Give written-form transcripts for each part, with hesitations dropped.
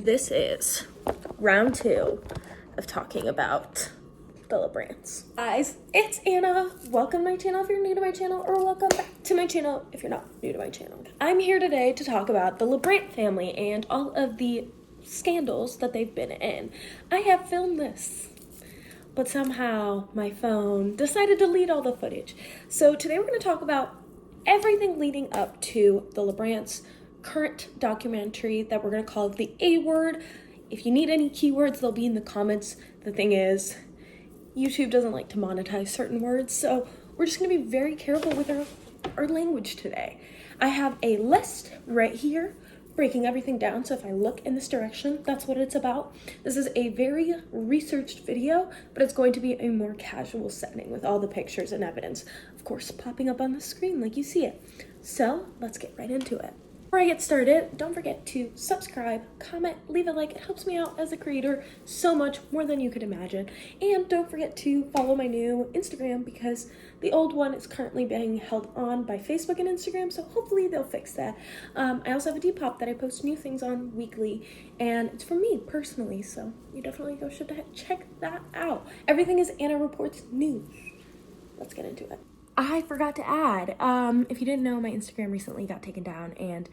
This is round 2 of talking about the Labrants. Guys, it's Anna. Welcome to my channel if you're new to my channel, or welcome back to my channel if you're not new to my channel. I'm here today to talk about the Labrant family and all of the scandals that they've been in. I have filmed this, but somehow my phone decided to delete all the footage. So today we're going to talk about everything leading up to the Labrants' current documentary that we're going to call The A Word. If you need any keywords, they'll be in the comments. The thing is, YouTube doesn't like to monetize certain words, so we're just going to be very careful with our language today. I have a list right here breaking everything down, so if I look in this direction, that's what it's about. This is a very researched video, but it's going to be a more casual setting with all the pictures and evidence, of course, popping up on the screen like you see it. So let's get right into it. Before I get started, don't forget to subscribe, comment, leave a like. It helps me out as a creator so much more than you could imagine. And don't forget to follow my new Instagram because the old one is currently being held on by Facebook and Instagram, so hopefully they'll fix that. I also have a Depop that I post new things on weekly, and it's for me personally, so you definitely should check that out. Everything is Anna Reports News. Let's get into it. I forgot to add, if you didn't know, my Instagram recently got taken down, and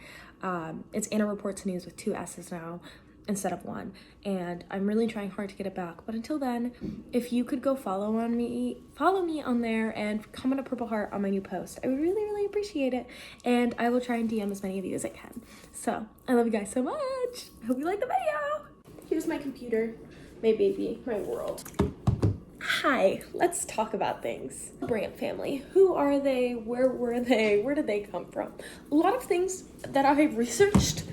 it's Anna Reports News with 2 S's now instead of 1, and I'm really trying hard to get it back. But until then, if you could go follow me on there and comment a purple heart on my new post, I would really, really appreciate it, and I will try and DM as many of you as I can. So, I love you guys so much. I hope you like the video. Here's my computer, my baby, my world. Hi, let's talk about things. Labrant family. Who are they? Where were they? Where did they come from? A lot of things that I've researched,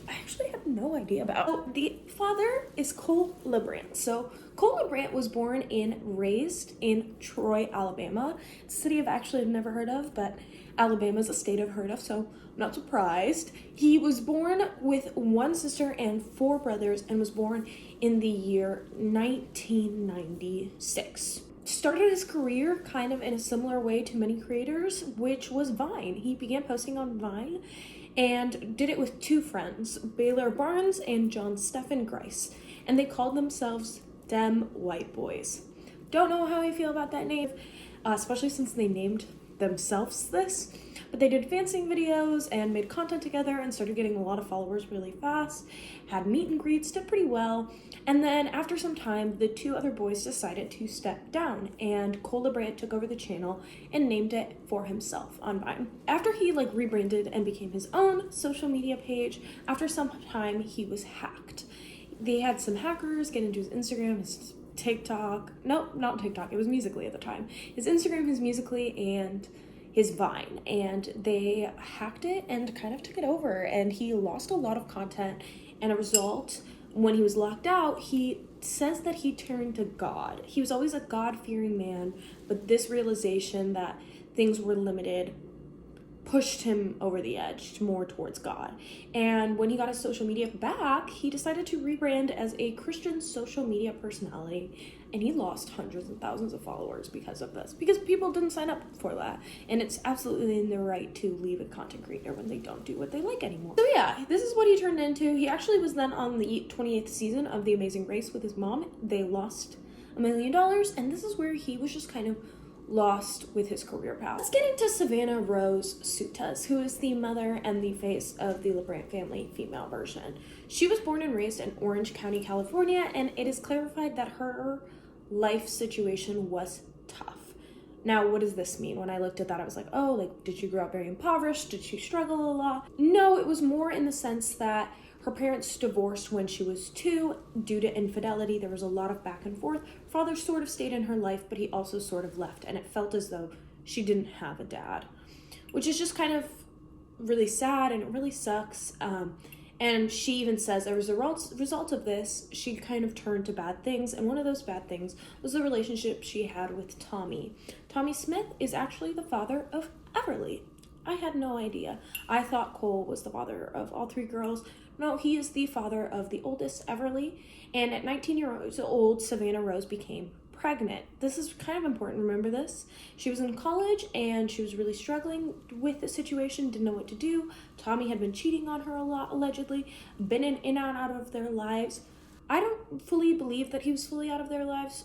I actually have no idea about. So the father is Cole Labrant. So Cole Labrant was born and raised in Troy, Alabama. It's a city I've actually never heard of, but Alabama is a state I've heard of, so I'm not surprised. He was born with 1 sister and 4 brothers and was born in the year 1996. Started his career kind of in a similar way to many creators, which was Vine. He began posting on Vine and did it with 2 friends, Baylor Barnes and John Stephen Grice, and they called themselves Dem White Boys. Don't know how I feel about that name, especially since they named themselves this, but they did dancing videos and made content together and started getting a lot of followers really fast, had meet and greets, did pretty well, and then after some time the 2 other boys decided to step down, and Cole Labrant took over the channel and named it for himself on Vine. After he rebranded and became his own social media page, after some time he was hacked. They had some hackers get into his Instagram, his TikTok, nope, not TikTok, it was Musical.ly at the time. His Instagram, his Musical.ly, and his Vine, and they hacked it and kind of took it over, and he lost a lot of content, and a result, when he was locked out, he says that he turned to God. He was always a God-fearing man, but this realization that things were limited pushed him over the edge more towards God. And when he got his social media back, he decided to rebrand as a Christian social media personality, and he lost hundreds and thousands of followers because of this, because people didn't sign up for that, and it's absolutely in their right to leave a content creator when they don't do what they like anymore. So yeah, this is what he turned into. He actually was then on the 28th season of The Amazing Race with his mom. They lost $1 million, and this is where he was just kind of lost with his career path. Let's get into Savannah Rose Sutas, who is the mother and the face of the Labrant family female version. She was born and raised in Orange County, California, and it is clarified that her life situation was tough. Now, what does this mean? When I looked at that, I was like, oh, did she grow up very impoverished? Did she struggle a lot? No, it was more in the sense that her parents divorced when she was 2 due to infidelity. There was a lot of back and forth. Father sort of stayed in her life, but he also sort of left, and it felt as though she didn't have a dad, which is just kind of really sad, and it really sucks. And she even says as a result of this, she kind of turned to bad things, and one of those bad things was the relationship she had with Tommy. Tommy Smith is actually the father of Everly. I had no idea. I thought Cole was the father of all 3 girls. No, he is the father of the oldest, Everly, and at 19 years old, Savannah Rose became pregnant. This is kind of important, remember this? She was in college and she was really struggling with the situation, didn't know what to do. Tommy had been cheating on her a lot, allegedly, been in and out of their lives. I don't fully believe that he was fully out of their lives.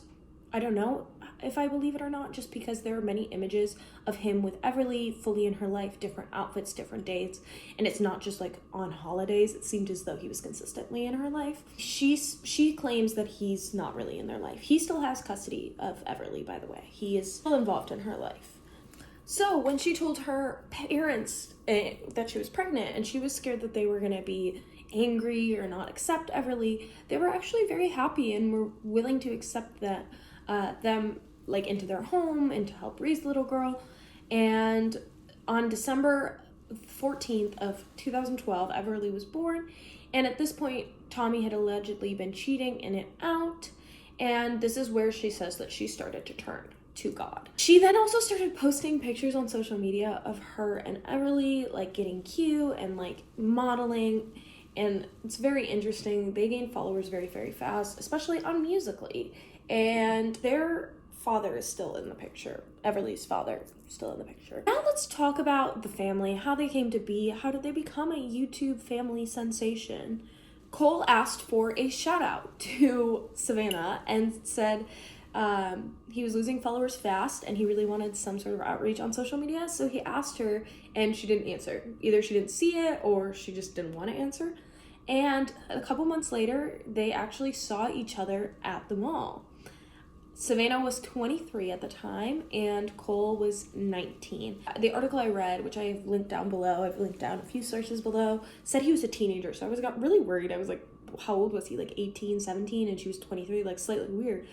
I don't know if I believe it or not, just because there are many images of him with Everly fully in her life, different outfits, different dates, and it's not just like on holidays. It seemed as though he was consistently in her life. She claims that he's not really in their life. He still has custody of Everly, by the way. He is still involved in her life. So when she told her parents that she was pregnant and she was scared that they were going to be angry or not accept Everly, they were actually very happy and were willing to accept that them like into their home and to help raise the little girl. And on December 14th of 2012, Everly was born, and at this point Tommy had allegedly been cheating in and out, and this is where she says that she started to turn to God. She then also started posting pictures on social media of her and Everly like getting cute and like modeling, and it's very interesting. They gained followers very, very fast, especially on Musical.ly. And their father is still in the picture. Everly's father is still in the picture. Now let's talk about the family, how they came to be, how did they become a YouTube family sensation. Cole asked for a shout out to Savannah and said he was losing followers fast and he really wanted some sort of outreach on social media. So he asked her and she didn't answer. Either she didn't see it or she just didn't want to answer. And a couple months later, they actually saw each other at the mall. Savannah was 23 at the time, and Cole was 19. The article I read, which I have linked down below, I've linked down a few sources below, said he was a teenager. So I got really worried. I was like, how old was he? Like 18, 17, and she was 23, like slightly weird.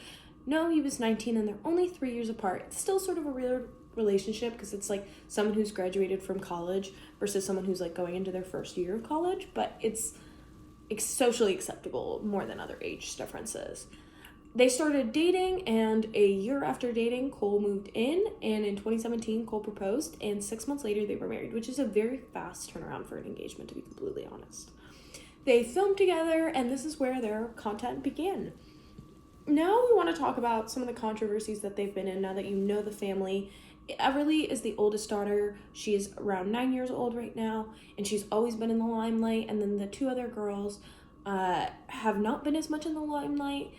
No, he was 19, and they're only 3 years apart. It's still sort of a weird relationship because it's like someone who's graduated from college versus someone who's like going into their first year of college, but it's socially acceptable more than other age differences. They started dating, and a year after dating, Cole moved in, and in 2017, Cole proposed, and 6 months later, they were married, which is a very fast turnaround for an engagement, to be completely honest. They filmed together, and this is where their content began. Now we want to talk about some of the controversies that they've been in now that you know the family. Everly is the oldest daughter. She is around 9 years old right now, and she's always been in the limelight, and then the two other girls have not been as much in the limelight.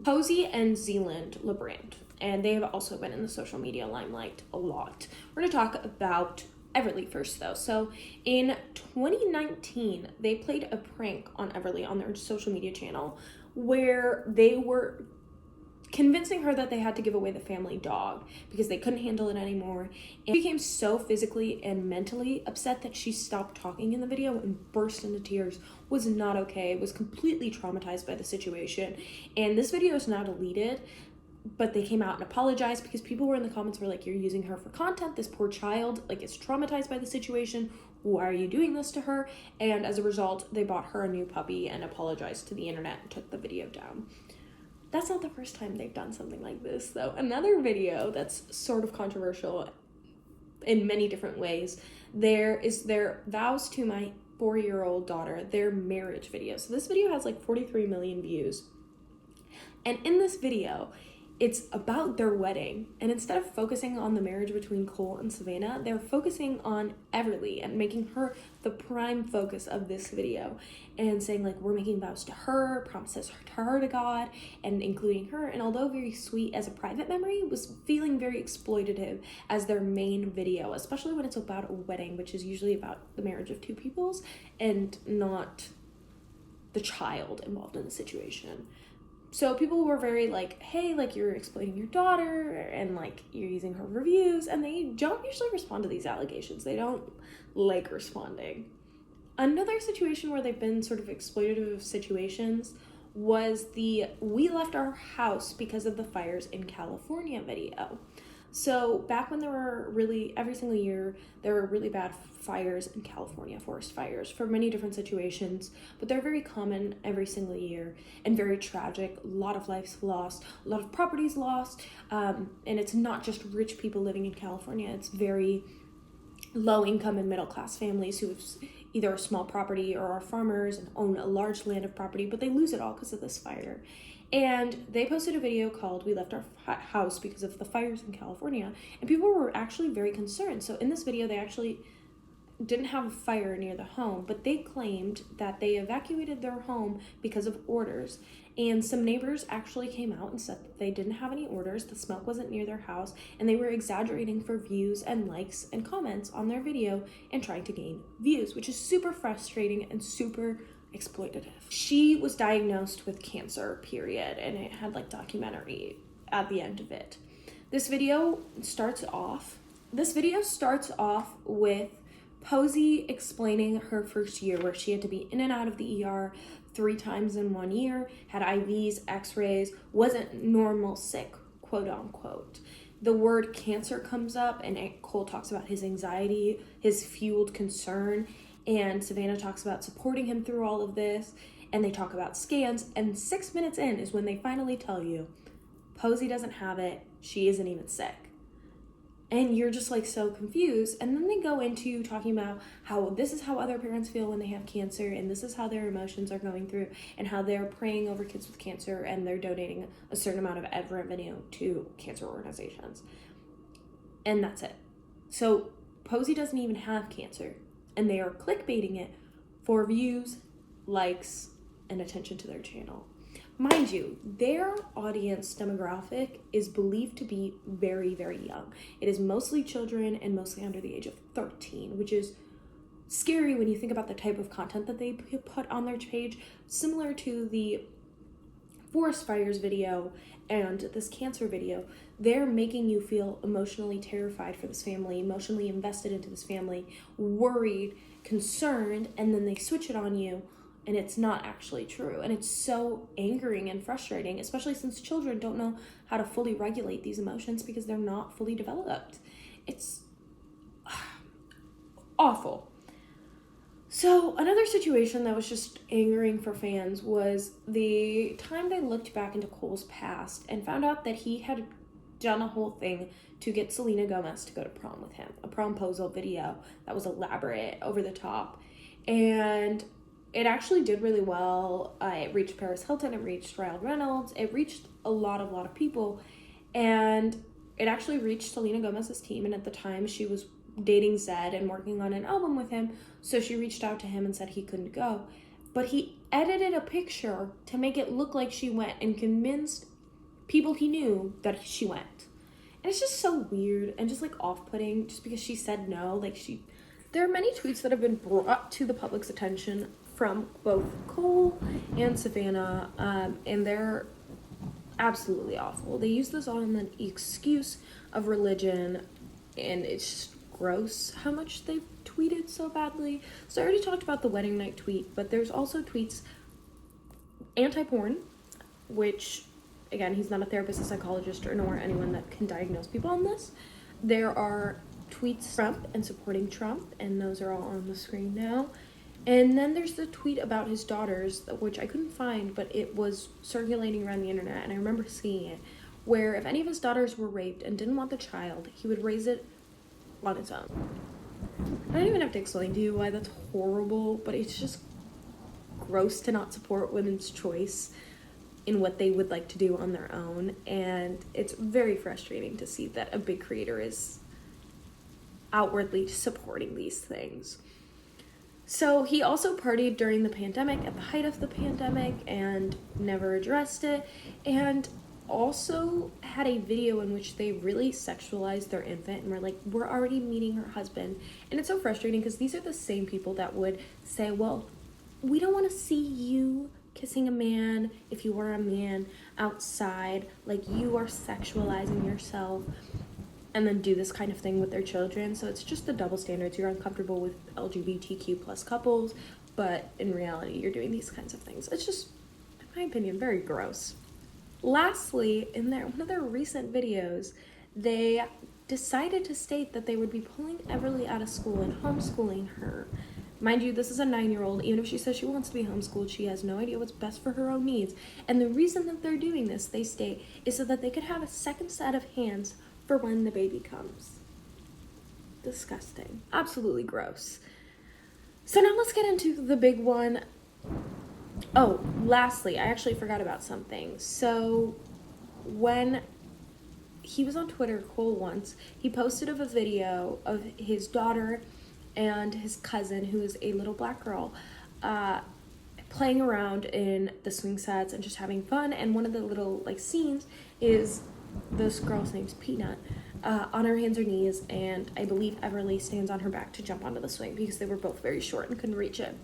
Posey and Zealand Labrant, and they have also been in the social media limelight a lot. We're going to talk about Everly first, though. So in 2019, they played a prank on Everly on their social media channel where they were convincing her that they had to give away the family dog because they couldn't handle it anymore. And she became so physically and mentally upset that she stopped talking in the video and burst into tears. Was not okay, was completely traumatized by the situation. And this video is now deleted, but they came out and apologized because people were in the comments were like, you're using her for content. This poor child like is traumatized by the situation. Why are you doing this to her? And as a result, they bought her a new puppy and apologized to the internet and took the video down. That's not the first time they've done something like this, though. Another video that's sort of controversial in many different ways, there is their Vows to My 4-year-old daughter, their marriage video. So this video has like 43 million views. And in this video, it's about their wedding. And instead of focusing on the marriage between Cole and Savannah, they're focusing on Everly and making her the prime focus of this video and saying like, we're making vows to her, promises to her to God, and including her. And although very sweet as a private memory, was feeling very exploitative as their main video, especially when it's about a wedding, which is usually about the marriage of two peoples and not the child involved in the situation. So people were very like, hey, like you're exploiting your daughter and like you're using her reviews, and they don't usually respond to these allegations. They don't like responding. Another situation where they've been sort of exploitative situations was the "We left our house because of the fires in California" video. So back when there were really, every single year, there were really bad fires in California, forest fires, for many different situations, but they're very common every single year and very tragic. A lot of lives lost, a lot of properties lost, and it's not just rich people living in California. It's very low income and middle class families who have either a small property or are farmers and own a large land of property, but they lose it all because of this fire. And they posted a video called "We Left Our House Because of the Fires in California," and people were actually very concerned. So in this video, they actually didn't have a fire near the home, but they claimed that they evacuated their home because of orders. And some neighbors actually came out and said that they didn't have any orders, the smoke wasn't near their house, and they were exaggerating for views and likes and comments on their video and trying to gain views, which is super frustrating and super exploitative. She was diagnosed with cancer, period, and it had like documentary at the end of it. This video starts off with Posey explaining her first year, where she had to be in and out of the ER 3 times in 1 year, had IVs, x-rays, wasn't normal sick, quote unquote. The word cancer comes up, and Cole talks about his anxiety, his fueled concern, and Savannah talks about supporting him through all of this, and they talk about scans, and 6 minutes in is when they finally tell you, Posey doesn't have it, she isn't even sick. And you're just like so confused. And then they go into talking about how this is how other parents feel when they have cancer, and this is how their emotions are going through, and how they're praying over kids with cancer, and they're donating a certain amount of ad revenue to cancer organizations. And that's it. So Posey doesn't even have cancer, and they are clickbaiting it for views, likes, and attention to their channel. Mind you, their audience demographic is believed to be very, very young. It is mostly children and mostly under the age of 13, which is scary when you think about the type of content that they put on their page, similar to the forest fires video and this cancer video. They're making you feel emotionally terrified for this family, emotionally invested into this family, worried, concerned, and then they switch it on you, and it's not actually true. And it's so angering and frustrating, especially since children don't know how to fully regulate these emotions because they're not fully developed. It's awful. So another situation that was just angering for fans was the time they looked back into Cole's past and found out that he had done a whole thing to get Selena Gomez to go to prom with him. A promposal video that was elaborate, over the top. And it actually did really well. It reached Paris Hilton, it reached Ryan Reynolds, it reached a lot of people, and it actually reached Selena Gomez's team, and at the time she was dating Zed and working on an album with him, so she reached out to him and said he couldn't go. But he edited a picture to make it look like she went and convinced people he knew that she went. And it's just so weird and just like off-putting just because she said no. There are many tweets that have been brought to the public's attention from both Cole and Savannah, and they're absolutely awful. They use this on the excuse of religion, and it's just gross how much they've tweeted so badly. So I already talked about the wedding night tweet, but there's also tweets anti-porn, which, again, he's not a therapist, a psychologist, or nor anyone that can diagnose people on this. There are tweets Trump and supporting Trump, and those are all on the screen now. And then there's the tweet about his daughters, which I couldn't find, but it was circulating around the internet, and I remember seeing it, where if any of his daughters were raped and didn't want the child, he would raise it on its own. I don't even have to explain to you why that's horrible, but it's just gross to not support women's choice in what they would like to do on their own, and it's very frustrating to see that a big creator is outwardly supporting these things. So he also partied during the pandemic, at the height of the pandemic, and never addressed it, and also had a video in which they really sexualized their infant and were like, we're already meeting her husband. And it's so frustrating because these are the same people that would say, well, we don't want to see you kissing a man if you were a man outside, like you are sexualizing yourself, and then do this kind of thing with their children. So it's just the double standards. You're uncomfortable with LGBTQ plus couples, but in reality, you're doing these kinds of things. It's just, in my opinion, very gross. Lastly, in one of their recent videos, they decided to state that they would be pulling Everly out of school and homeschooling her. Mind you, this is a 9-year-old. Even if she says she wants to be homeschooled, she has no idea what's best for her own needs. And the reason that they're doing this, they state, is so that they could have a second set of hands for when the baby comes. Disgusting. Absolutely gross. So now let's get into the big one. Oh, lastly, I actually forgot about something. So when he was on Twitter, Cole, once, he posted of a video of his daughter and his cousin, who is a little black girl, playing around in the swing sets and just having fun. And one of the little like scenes is this girl's name's Peanut, on her hands or knees, and I believe Everly stands on her back to jump onto the swing because they were both very short and couldn't reach it.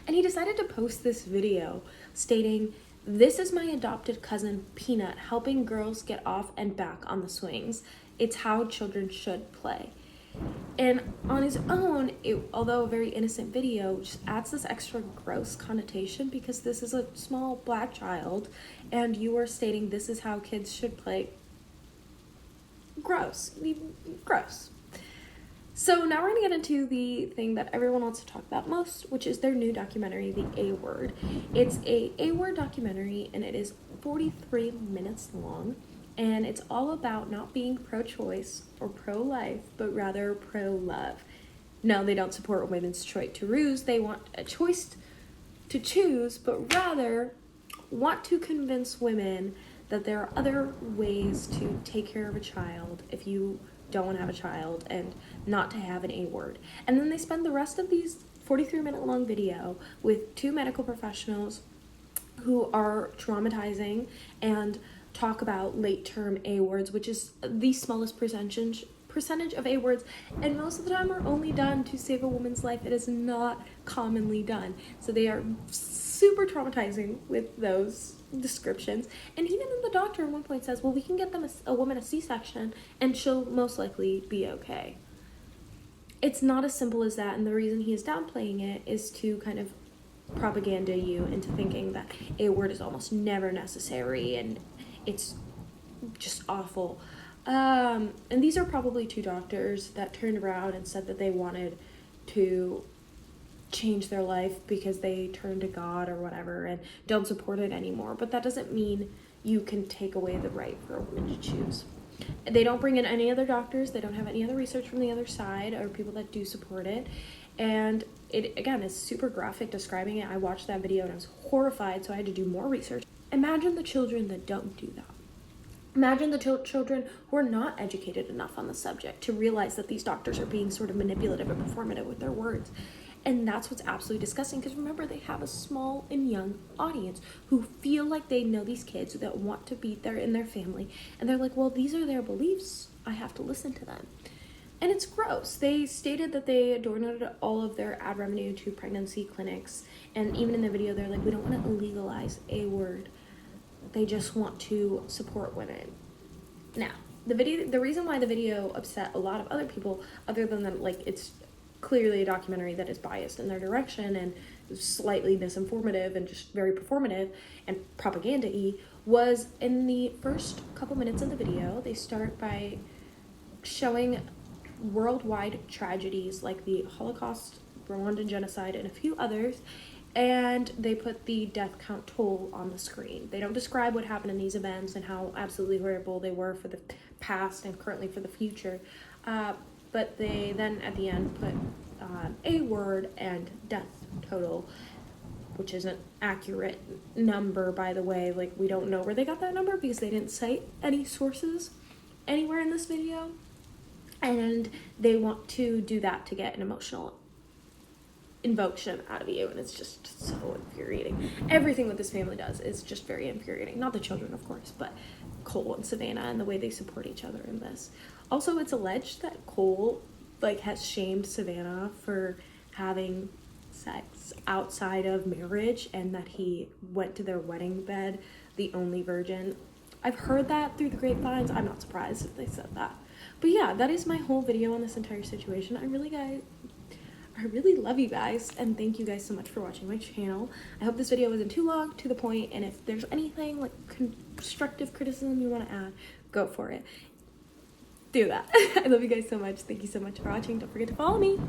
And he decided to post this video stating, "This is my adopted cousin Peanut helping girls get off and back on the swings. It's how children should play." And on his own, although a very innocent video, just adds this extra gross connotation because this is a small black child and you are stating this is how kids should play. Gross. Gross. So now we're going to get into the thing that everyone wants to talk about most, which is their new documentary, The A Word. It's a A-Word documentary, and it is 43 minutes long, and it's all about not being pro-choice or pro-life, but rather pro-love. No, they don't support women's choice to ruse. They want a choice to choose, but rather want to convince women that there are other ways to take care of a child if you don't want to have a child, and not to have an A-word. And then they spend the rest of these 43-minute long video with two medical professionals who are traumatizing and talk about late-term A-words, which is the smallest percentage of A-words, and most of the time are only done to save a woman's life. It is not commonly done. So they are super traumatizing with those descriptions. And even the doctor at one point says, well, we can get them a woman a C-section and she'll most likely be okay. It's not as simple as that, and the reason he is downplaying it is to kind of propaganda you into thinking that A-word is almost never necessary and it's just awful. And these are probably two doctors that turned around and said that they wanted to change their life because they turned to God or whatever and don't support it anymore. But that doesn't mean you can take away the right for a woman to choose. They don't bring in any other doctors. They don't have any other research from the other side or people that do support it. And it, again, is super graphic describing it. I watched that video and I was horrified, so I had to do more research. Imagine the children that don't do that. Imagine the children who are not educated enough on the subject to realize that these doctors are being sort of manipulative and performative with their words. And that's what's absolutely disgusting, because remember, they have a small and young audience who feel like they know these kids that want to be there in their family. And they're like, well, these are their beliefs. I have to listen to them. And it's gross. They stated that they donated all of their ad revenue to pregnancy clinics. And even in the video, they're like, we don't want to illegalize A-word. They just want to support women. Now, the reason why the video upset a lot of other people, other than that, like, it's clearly a documentary that is biased in their direction and slightly misinformative and just very performative and propaganda-y, was in the first couple minutes of the video, they start by showing worldwide tragedies like the Holocaust, Rwandan genocide, and a few others, and they put the death count toll on the screen. They don't describe what happened in these events and how absolutely horrible they were for the past and currently for the future, but they then at the end put A-word and death total, which is an accurate number, by the way. Like, we don't know where they got that number because they didn't cite any sources anywhere in this video, and they want to do that to get an emotional invocation out of you, and it's just so infuriating. Everything that this family does is just very infuriating. Not the children, of course, but Cole and Savannah and the way they support each other in this. Also, it's alleged that Cole has shamed Savannah for having sex outside of marriage and that he went to their wedding bed the only virgin. I've heard that through the grapevines. I'm not surprised if they said that. But yeah, that is my whole video on this entire situation. I really love you guys, and thank you guys so much for watching my channel. I hope this video wasn't too long, to the point, and if there's anything like constructive criticism you want to add, go for it. Do that. I love you guys so much. Thank you so much for watching. Don't forget to follow me.